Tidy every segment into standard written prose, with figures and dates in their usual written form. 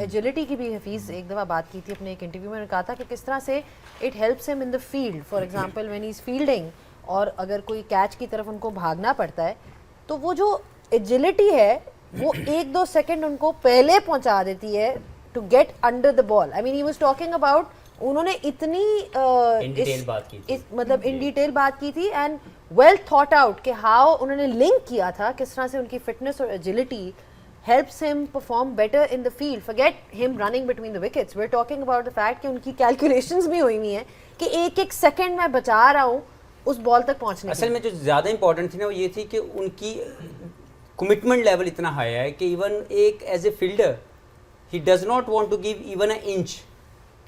Agility की भी हफीज़ एक दफ़ा बात की थी अपने एक इंटरव्यू में, कहा था कि किस तरह से it helps him in the field, for example when he is fielding और अगर कोई कैच की तरफ उनको भागना पड़ता है तो वो जो एजिलिटी है वो 1-2 सेकंड उनको पहले पहुंचा देती है to get under the ball. I mean he was talking about, उन्होंने इतनी इन डिटेल बात की थी, मतलब इन डिटेल बात की थी एंड वेल थॉट आउट कि हाउ उन्होंने लिंक किया था किस तरह से उनकी फिटनेस और agility helps him perform better in the field. Forget him running between the wickets. We're talking about the fact कि उनकी calculations भी हुई हुई हैं कि एक सेकंड मैं बचा रहा हूँ उस बॉल तक पहुँचने। असल में जो ज़्यादा इंपॉर्टेंट थी ना वो ये थी कि उनकी कमिटमेंट लेवल इतना हाई है कि इवन एक as a fielder he does not want to give even a inch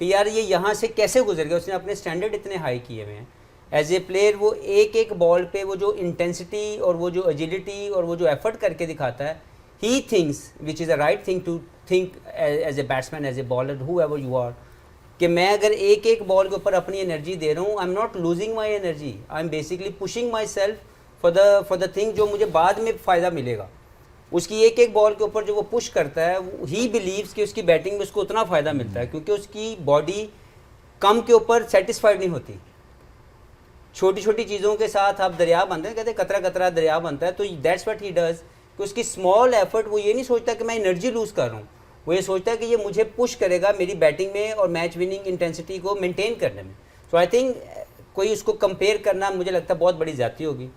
कि यार ये यहाँ से कैसे गुजर गया। उसने अपने स्टैंडर्ड इतने हाई किए हुए हैं एज ए प्लेयर। वो एक बॉल पे वो जो इंटेंसिटी और वो जो एजिलिटी और वो जो एफर्ट करके दिखाता है, he thinks, which is a right thing to think as a batsman, as a bowler, whoever you are, कि मैं अगर एक बॉल के ऊपर अपनी एनर्जी दे रहा हूँ, I am not losing my energy, I am basically pushing my self for the thing जो मुझे बाद में फ़ायदा मिलेगा। उसकी एक बॉल के ऊपर जो वो पुश करता है, ही बिलीव्स कि उसकी बैटिंग में उसको उतना फ़ायदा मिलता है क्योंकि उसकी बॉडी कम के ऊपर सेटिस्फाइड नहीं होती। छोटी छोटी चीज़ों के साथ आप दरिया बनते हैं, कहते कतरा कतरा दरिया बनता है। तो दैट्स व्हाट ही डज कि उसकी स्मॉल एफर्ट, वो ये नहीं सोचता कि मैं एनर्जी लूज़ कर रहा हूँ, वो ये सोचता है कि ये मुझे पुश करेगा मेरी बैटिंग में और मैच विनिंग इंटेंसिटी को मेंटेन करने में। सो आई थिंक कोई उसको कंपेयर करना मुझे लगता है बहुत बड़ी ज़्यादती होगी।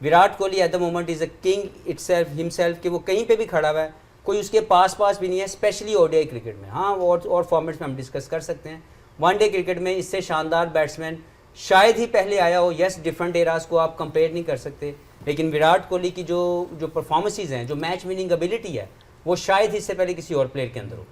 Virat Kohli at the moment is a king itself himself कि वो कहीं पे भी खड़ा हुआ है, कोई उसके पास भी नहीं है, स्पेशली ओडीआई क्रिकेट में। हाँ, और फॉर्मेट्स में हम डिस्कस कर सकते हैं। वनडे क्रिकेट में इससे शानदार बैट्समैन शायद ही पहले आया हो। यस, डिफरेंट एराज को आप कंपेयर नहीं कर सकते, लेकिन विराट कोहली की जो परफॉर्मेंसेज हैं, जो मैच विनिंग एबिलिटी है, वो शायद इससे पहले किसी और प्लेयर के अंदर हो।